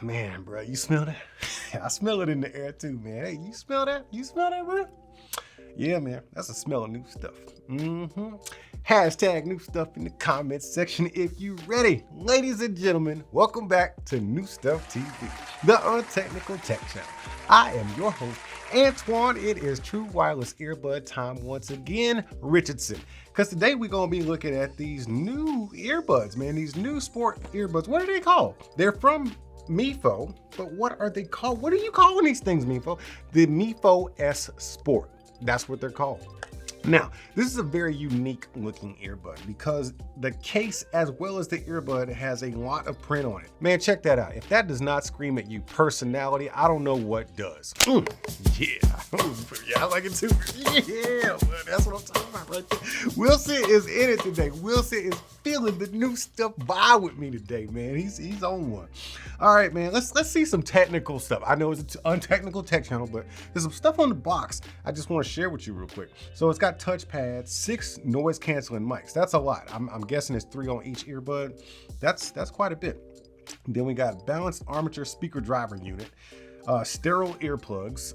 Man, bro, you smell that? I smell it in the air too, man. Hey, you smell that? You smell that, bro? Yeah, man, that's the smell of new stuff. Hashtag new stuff in the comments section if you ready. Ladies and gentlemen, welcome back to New Stuff TV, the untechnical tech channel. I am your host, Antoine. It is true wireless earbud time once again, Richardson. Because today we're going to be looking at these new earbuds, man. These new sport earbuds. What are they called? They're from Mifo, but what are they called? What are you calling these things, Mifo? The Mifo S Sport. That's what they're called. Now, this is a very unique looking earbud because the case as well as the earbud has a lot of print on it. Man, check that out. If that does not scream at you personality, I don't know what does. Yeah, I like it too. Yeah, well, that's what I'm talking about right there. Wilson is in it today. Wilson is feeling the new stuff vibe with me today, man. He's on one. All right, man, let's see some technical stuff. I know it's an untechnical tech channel, but there's some stuff on the box I just want to share with you real quick. So it's got touch pads, 6 noise canceling mics. That's a lot. I'm guessing it's 3 on each earbud. That's quite a bit. Then we got balanced armature speaker driver unit, sterile earplugs,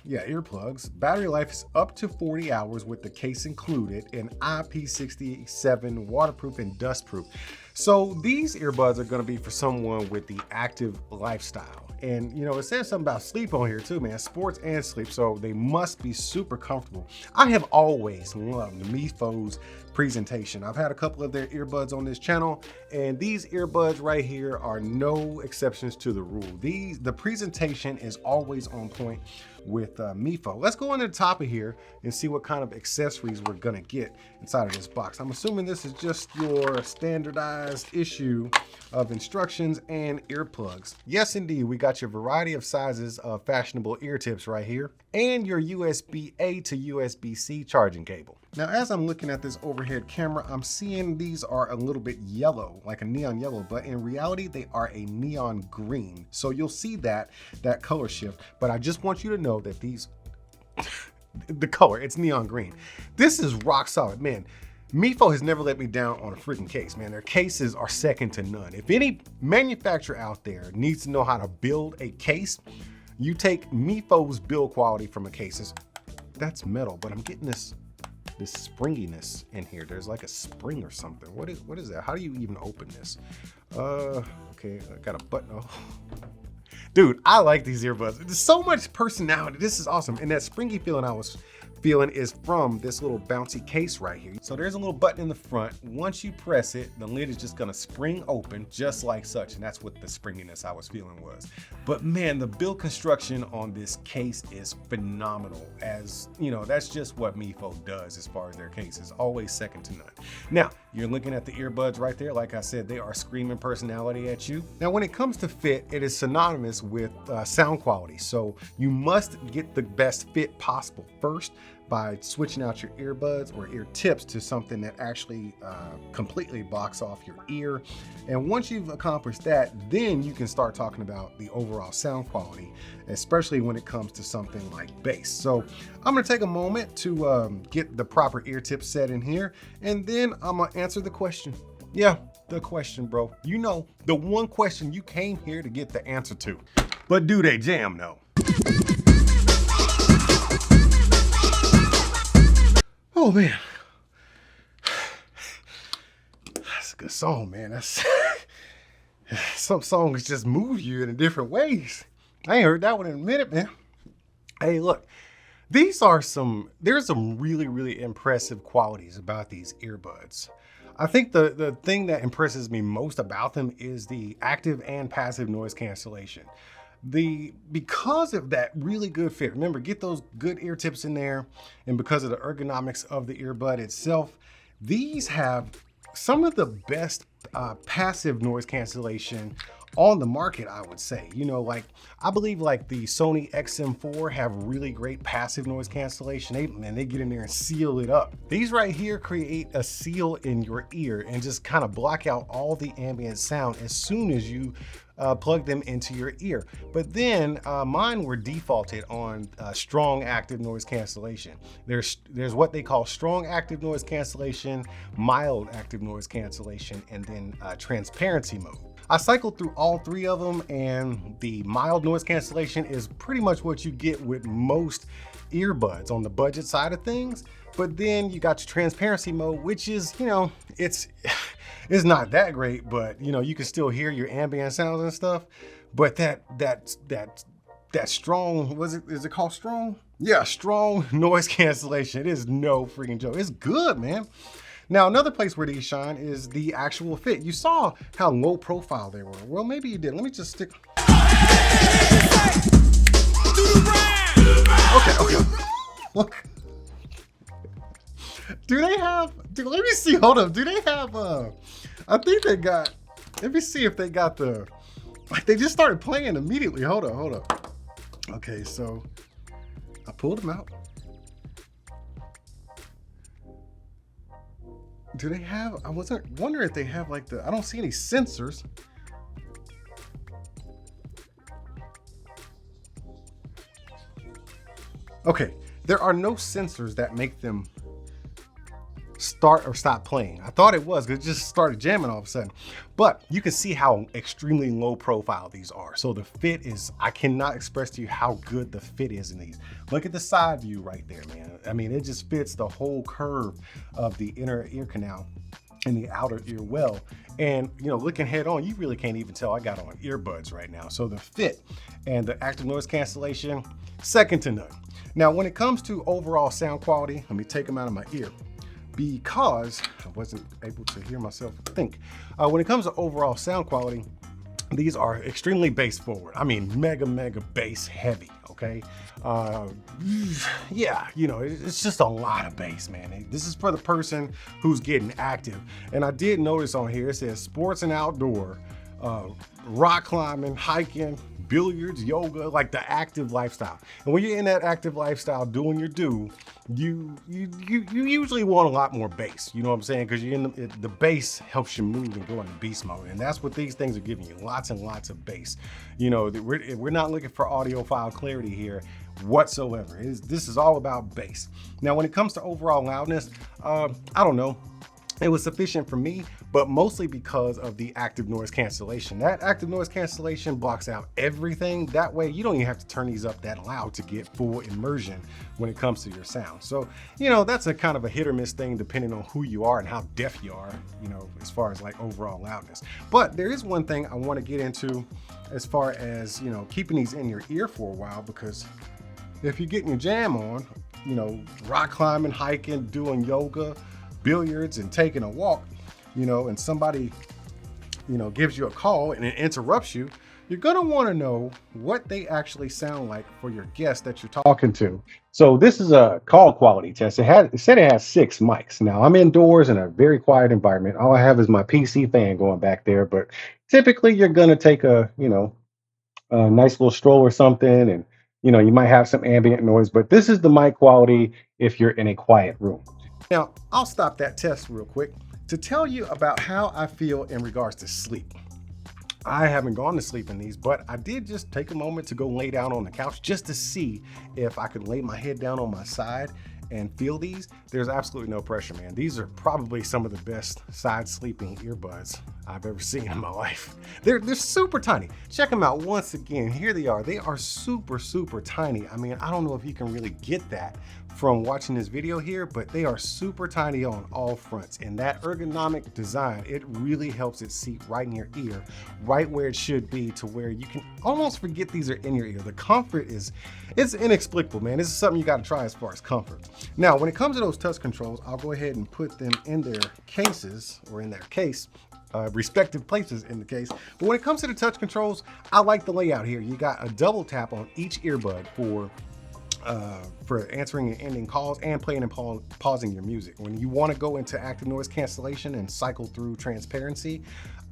earplugs. Battery life is up to 40 hours with the case included, and IP67 waterproof and dustproof. So these earbuds are going to be for someone with the active lifestyle. And you know, it says something about sleep on here too, man. Sports and sleep, so they must be super comfortable. I have always loved the Mifo's presentation. I've had a couple of their earbuds on this channel, and these earbuds right here are no exceptions to the rule. The presentation is always on point with Mifo. Let's go into the top of here and see what kind of accessories we're gonna get inside of this box. I'm assuming this is just your standardized issue of instructions and earplugs. Yes, indeed, we got your variety of sizes of fashionable ear tips right here, and your USB-A to USB-C charging cable. Now, as I'm looking at this overhead camera, I'm seeing these are a little bit yellow, like a neon yellow, but in reality, they are a neon green. So you'll see that color shift, but I just want you to know that these, the color, it's neon green. This is rock solid, man. Mifo has never let me down on a freaking case, man. Their cases are second to none. If any manufacturer out there needs to know how to build a case, you take Mifo's build quality from a case. That's metal, but I'm getting this springiness in here. There's like a spring or something. What is that? How do you even open this? Okay, I got a button. Oh. Dude, I like these earbuds. There's so much personality. This is awesome. And that springy feeling I was feeling is from this little bouncy case right here. So there's a little button in the front. Once you press it, the lid is just gonna spring open just like such. And that's what the springiness I was feeling was. But man, the build construction on this case is phenomenal. As you know, that's just what Mifo does as far as their cases, always second to none. Now, you're looking at the earbuds right there. Like I said, they are screaming personality at you. Now, when it comes to fit, it is synonymous with sound quality. So you must get the best fit possible first by switching out your earbuds or ear tips to something that actually completely blocks off your ear. And once you've accomplished that, then you can start talking about the overall sound quality, especially when it comes to something like bass. So I'm gonna take a moment to get the proper ear tips set in here, and then I'm gonna answer the question. Yeah, the question, bro. You know, the one question you came here to get the answer to. But do they jam though? Oh man, that's a good song, man. That's some songs just move you in different ways. I ain't heard that one in a minute, man. Hey, look, there's some really, really impressive qualities about these earbuds. I think the thing that impresses me most about them is the active and passive noise cancellation. Because of that really good fit, remember, get those good ear tips in there, and because of the ergonomics of the earbud itself, these have some of the best passive noise cancellation on the market, I would say. You know, like I believe like the Sony XM4 have really great passive noise cancellation. They get in there and seal it up. These right here create a seal in your ear and just kind of block out all the ambient sound as soon as you plug them into your ear. But then mine were defaulted on strong active noise cancellation. There's what they call strong active noise cancellation, mild active noise cancellation, and then transparency mode. I cycled through all 3 of them, and the mild noise cancellation is pretty much what you get with most earbuds on the budget side of things. But then you got your transparency mode, which is, you know, it's not that great, but you know, you can still hear your ambient sounds and stuff. But that strong, is it called strong? Yeah, strong noise cancellation. It is no freaking joke. It's good, man. Now, another place where these shine is the actual fit. You saw how low profile they were. Well, maybe you did. Let me just stick. Okay. Look. Do they have, let me see, hold up. Do they have, I think they got, let me see if they got the, like they just started playing immediately. Hold up. Okay, so I pulled them out. Do they have, I wasn't wondering if they have like I don't see any sensors. Okay, there are no sensors that make them start or stop playing. I thought it was, because it just started jamming all of a sudden. But you can see how extremely low profile these are. So the fit is, I cannot express to you how good the fit is in these. Look at the side view right there, man. I mean, it just fits the whole curve of the inner ear canal and the outer ear well. And you know, looking head on, you really can't even tell I got on earbuds right now. So the fit and the active noise cancellation, second to none. Now, when it comes to overall sound quality, let me take them out of my ear, because I wasn't able to hear myself think. When it comes to overall sound quality, these are extremely bass forward. I mean, mega bass heavy, okay? Yeah, you know, it's just a lot of bass, man. This is for the person who's getting active. And I did notice on here, it says sports and outdoor, rock climbing, hiking, billiards, yoga, like the active lifestyle. And when you're in that active lifestyle doing your you usually want a lot more bass, you know what I'm saying? Because you're in the bass helps you move and go into beast mode, and that's what these things are giving you, lots and lots of bass. You know, we're not looking for audiophile clarity here whatsoever. This is all about bass. Now, when it comes to overall loudness, I don't know. It was sufficient for me, but mostly because of the active noise cancellation. That active noise cancellation blocks out everything. That way you don't even have to turn these up that loud to get full immersion when it comes to your sound. So, you know, that's a kind of a hit or miss thing depending on who you are and how deaf you are, you know, as far as like overall loudness. But there is one thing I want to get into as far as, you know, keeping these in your ear for a while, because if you're getting your jam on, you know, rock climbing, hiking, doing yoga, billiards, and taking a walk, you know, and somebody, you know, gives you a call and it interrupts you, you're gonna want to know what they actually sound like for your guest that you're talking to. So this is a call quality test. It said it has 6 mics. Now I'm indoors in a very quiet environment. All I have is my PC fan going back there, but typically you're gonna take a, you know, a nice little stroll or something, and you know, you might have some ambient noise, but this is the mic quality if you're in a quiet room. Now, I'll stop that test real quick to tell you about how I feel in regards to sleep. I haven't gone to sleep in these, but I did just take a moment to go lay down on the couch just to see if I could lay my head down on my side and feel these. There's absolutely no pressure, man. These are probably some of the best side sleeping earbuds I've ever seen in my life. They're super tiny. Check them out once again. Here they are. They are super tiny. I mean, I don't know if you can really get that from watching this video here, but they are super tiny on all fronts. And that ergonomic design, it really helps it seat right in your ear, right where it should be, to where you can almost forget these are in your ear. The comfort it's inexplicable, man. This is something you got to try as far as comfort. Now, when it comes to those touch controls, I'll go ahead and put them in their cases, or in their case, respective places in the case. But when it comes to the touch controls, I like the layout here. You got a double tap on each earbud for answering and ending calls and playing and pausing your music. When you want to go into active noise cancellation and cycle through transparency,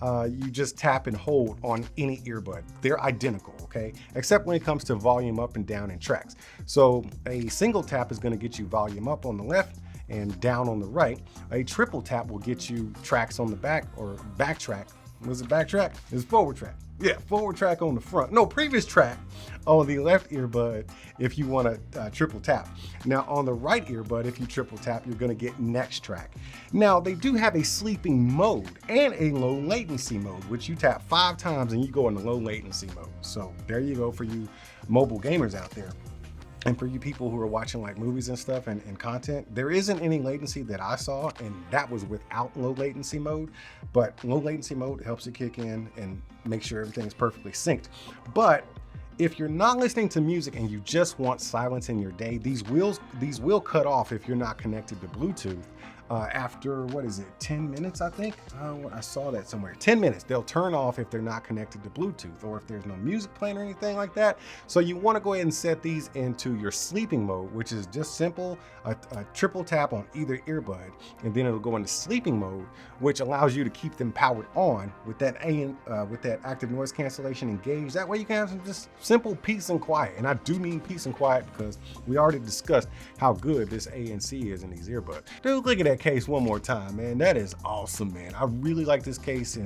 you just tap and hold on any earbud. They're identical, okay? Except when it comes to volume up and down in tracks. So a single tap is going to get you volume up on the left and down on the right. A triple tap will get you tracks on the back, or backtrack Was it backtrack? It's forward track. Yeah, forward track on the front. No, previous track on the left earbud if you want to triple tap. Now on the right earbud, if you triple tap, you're going to get next track. Now they do have a sleeping mode and a low latency mode, which you tap 5 times and you go into low latency mode. So there you go for you mobile gamers out there. And for you people who are watching like movies and stuff and content, there isn't any latency that I saw, and that was without low latency mode. But low latency mode helps it kick in and make sure everything's perfectly synced. But if you're not listening to music and you just want silence in your day, these will cut off if you're not connected to Bluetooth. After, what is it, 10 minutes, I think? I saw that somewhere. 10 minutes, they'll turn off if they're not connected to Bluetooth or if there's no music playing or anything like that. So you want to go ahead and set these into your sleeping mode, which is just simple, a triple tap on either earbud, and then it'll go into sleeping mode, which allows you to keep them powered on with that active noise cancellation engaged. That way you can have some just simple peace and quiet. And I do mean peace and quiet because we already discussed how good this ANC is in these earbuds. Dude, look at that case one more time, man. That is awesome, man. I really like this case.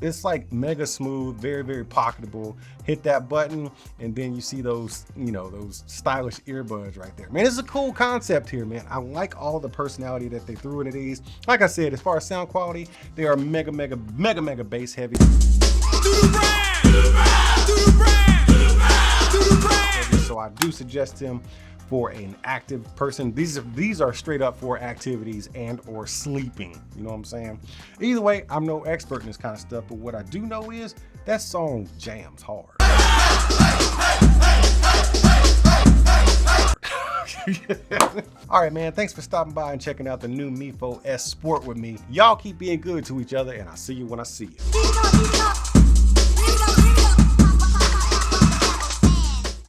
It's like mega smooth, very, very pocketable. Hit that button and then you see those, you know, those stylish earbuds right there. Man, it's a cool concept here, man. I like all the personality that they threw into these. Like I said, as far as sound quality, they are mega bass heavy. So I do suggest them for an active person. These are straight up for activities and or sleeping. You know what I'm saying? Either way, I'm no expert in this kind of stuff, but what I do know is that song jams hard. All right, man, thanks for stopping by and checking out the new Mifo S Sport with me. Y'all keep being good to each other, and I'll see you when I see you.